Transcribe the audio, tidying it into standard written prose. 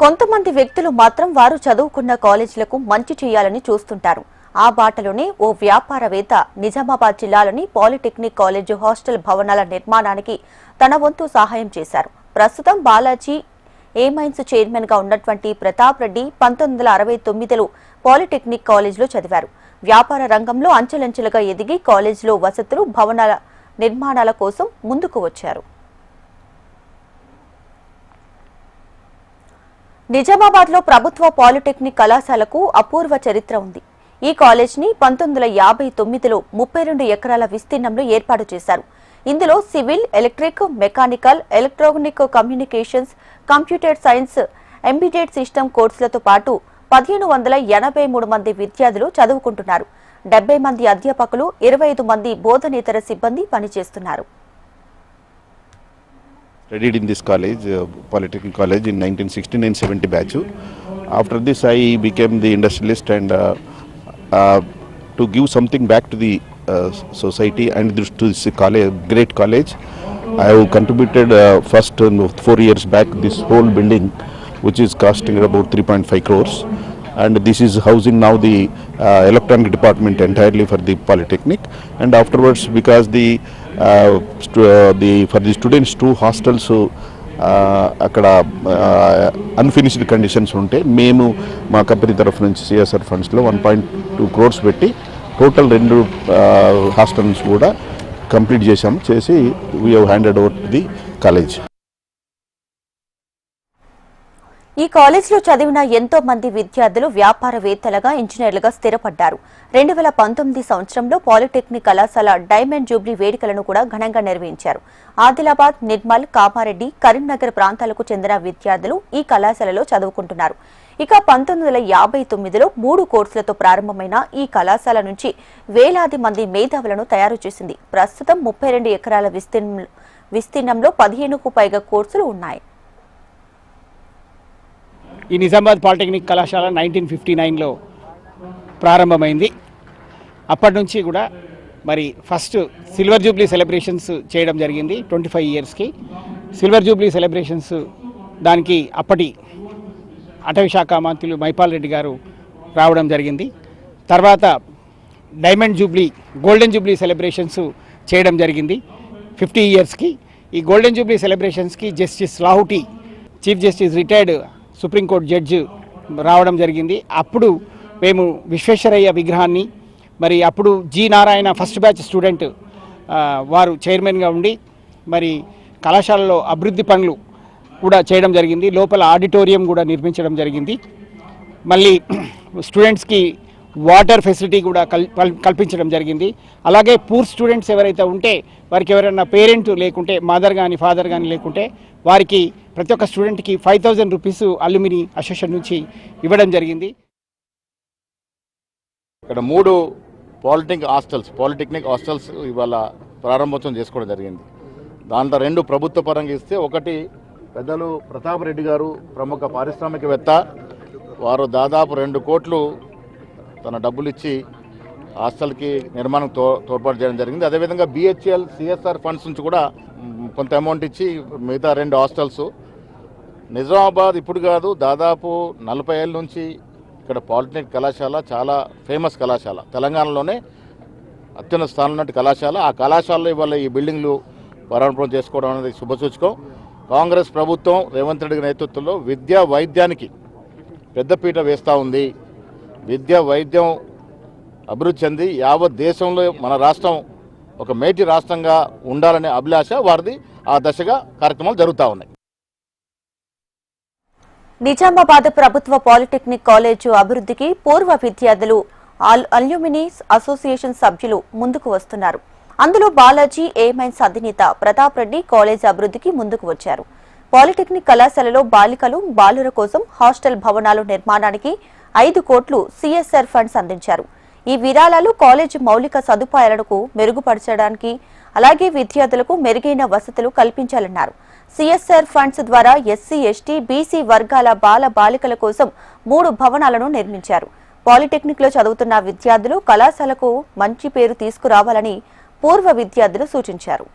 కొంతమంది వ్యక్తులు మాత్రం వారు చదువుకున్న కాలేజీలకు మంచి చేయాలని చూస్తుంటారు. ఆ బాటలోనే ఓ వ్యాపారవేత్త నిజామాబాద్ జిల్లాలోని పాలిటెక్నిక్ కాలేజ్ హాస్టల్ భవనాల నిర్మాణానికి తన వంతు సహాయం చేశారు. ప్రస్తుతం బాలాజీ ఏమైన్స్ చైర్మన్ గా ఉన్నటువంటి ప్రతాప్ రెడ్డి 1969లో పాలిటెక్నిక్ కాలేజీలో చదివారు. వ్యాపార రంగంలో అంచెలంచెలుగా ఎదిగి కాలేజీలో వసతులు, భవనాల నిర్మాణాల కోసం ముందుకు వచ్చారు. నిజామాబాద్ లో ప్రభుత్వ పాలిటెక్నిక్ కళాశాలకు అపూర్వ చరిత్ర ఉంది. ఈ కాలేజీని 1959లో 32 ఎకరాల విస్తీర్ణంలో ఏర్పాటు చేశారు. ఇందులో civil, electric, mechanical, electronic communications, computer science, embedded system కోర్సులతో పాటు 1583 మంది విద్యార్థులు చదువుకుంటున్నారు. 70 మంది అధ్యాపకులు, 25 మంది బోధనేతర సిబ్బంది పనిచేస్తున్నారు. Studied in this college, Polytechnic College, in 1969-70 batch. After this, I became the industrialist and to give something back to the society and to this college, great college. I have contributed first 4 years back this whole building, which is costing about 3.5 crores. And this is housing now the electronic department entirely for the Polytechnic. And afterwards, because for the students, 2 hostels అక్కడ unfinished conditions ఉంటే మేము మా company తరఫు నుంచి CSR ఫండ్స్లో 1.2 crores పెట్టి total 2 hostels కూడా complete చేసి we have handed over to the college. ఈ కాలేజీలో చదివిన ఎంతో మంది విద్యార్థులు వ్యాపారవేత్తలుగా, ఇంజనీర్లుగా స్థిరపడ్డారు. 2019 సంవత్సరంలో పాలిటెక్నిక్ కళాశాల డైమండ్ జూబ్లీ వేడుకలను కూడా ఘనంగా నిర్వహించారు. ఆదిలాబాద్, నిర్మల్, కామారెడ్డి, కరీంనగర్ ప్రాంతాలకు చెందిన విద్యార్థులు ఈ కళాశాలలో చదువుకుంటున్నారు. ఇక 1959లో 3 కోర్సులతో ప్రారంభమైన ఈ కళాశాల నుంచి వేలాది మంది మేధావులను తయారు చేసింది. ప్రస్తుతం 32 ఎకరాల విస్తీర్ణంలో 15కు పైగా కోర్సులు ఉన్నాయి. ఈ నిజామాబాద్ పాలిటెక్నిక్ కళాశాల 1959లో ప్రారంభమైంది. అప్పటి నుంచి కూడా మరి ఫస్ట్ సిల్వర్ జూబ్లీ సెలబ్రేషన్స్ చేయడం జరిగింది. 25 ఇయర్స్కి సిల్వర్ జూబ్లీ సెలబ్రేషన్స్ దానికి అప్పటి అటవీ శాఖ మంత్రులు మైపాల్ రెడ్డి గారు రావడం జరిగింది. తర్వాత diamond jubilee, golden jubilee celebrations చేయడం జరిగింది 50 ఇయర్స్కి. ఈ గోల్డెన్ జూబ్లీ సెలబ్రేషన్స్కి justice Lahoti, chief justice retired supreme court judge రావడం జరిగింది. అప్పుడు మేము విశ్వేశ్వరయ్య విగ్రహాన్ని, మరి అప్పుడు G Narayana first batch student వారు చైర్మన్గా ఉండి మరి కళాశాలలో అభివృద్ధి పనులు కూడా చేయడం జరిగింది. లోపల ఆడిటోరియం కూడా నిర్మించడం జరిగింది. మళ్ళీ స్టూడెంట్స్కి వాటర్ ఫెసిలిటీ కూడా కల్పించడం జరిగింది. అలాగే పూర్ స్టూడెంట్స్ ఎవరైతే ఉంటే వారికి ఎవరైనా పేరెంట్ లేకుంటే, మదర్ కానీ ఫాదర్ కానీ లేకుంటే వారికి ప్రతి ఒక్క స్టూడెంట్కి 5000 రూపీస్ అల్యూమిని అసోసియేషన్ నుంచి ఇవ్వడం జరిగింది. ఇక్కడ 3 పాలిటెక్నిక్ హాస్టల్స్ ఇవాళ ప్రారంభోత్సవం చేసుకోవడం జరిగింది. దాంట్లో 2 ప్రభుత్వ పరంగా ఇస్తే, ఒకటి పెద్దలు ప్రతాప్ రెడ్డి గారు, ప్రముఖ పారిశ్రామికవేత్త, వారు దాదాపు 2 కోట్లు తన డబ్బులు ఇచ్చి హాస్టల్కి నిర్మాణం తోడ్పాటు చేయడం జరిగింది. అదేవిధంగా బిహెచ్ఎల్, సిఎస్ఆర్ ఫండ్స్ నుంచి కూడా కొంత అమౌంట్ ఇచ్చి మిగతా 2 హాస్టల్స్. నిజామాబాద్ ఇప్పుడు కాదు, దాదాపు 40 ఏళ్ళ నుంచి ఇక్కడ పాలిటెక్నిక్ కళాశాల చాలా ఫేమస్ కళాశాల, తెలంగాణలోనే అత్యున్నత స్థానంలో ఉన్న కళాశాల. ఆ కళాశాలలో ఇవాళ ఈ బిల్డింగ్లు ప్రారంభం చేసుకోవడం అనేది శుభసూచకం. కాంగ్రెస్ ప్రభుత్వం రేవంత్ రెడ్డి నేతృత్వంలో విద్యా వైద్యానికి పెద్దపీట వేస్తూ ఉంది. విద్య వైద్యం అభివృద్ధి చెంది యావత్ దేశంలో మన రాష్ట్రం ఒక మేటి రాష్ట్రంగా ఉండాలనే అభిలాష వారిది. ఆ దశగా కార్యక్రమాలు జరుగుతూ ఉన్నాయి. నిజామాబాద్ ప్రభుత్వ పాలిటెక్నిక్ కాలేజు అభివృద్ధికి పూర్వ విద్యార్థులు, అల్యూమిని అసోసియేషన్ సభ్యులు ముందుకు వస్తున్నారు. అందులో బాలాజీ ఏమైన్స్ అధినేత ప్రతాప్ రెడ్డి కాలేజీ అభివృద్ధికి ముందుకు వచ్చారు. పాలిటెక్నిక్ కళాశాలలో బాలికలు, బాలుర కోసం హాస్టల్ భవనాలు నిర్మాణానికి 5 కోట్లు సిఎస్ఆర్ ఫండ్స్ అందించారు. ఈ విరాళాలు కాలేజీ మౌలిక సదుపాయాలను మెరుగుపరచడానికి, అలాగే విద్యార్థులకు మెరుగైన వసతులు కల్పించాలన్నారు. సిఎస్ఆర్ ఫండ్స్ ద్వారా ఎస్సీ, ఎస్టీ, బీసీ వర్గాల బాల బాలికల కోసం 3 భవనాలను నిర్మించారు. పాలిటెక్నిక్ లో చదువుతున్న విద్యార్థులు కళాశాలకు మంచి పేరు తీసుకురావాలని పూర్వ విద్యార్థులు సూచించారు.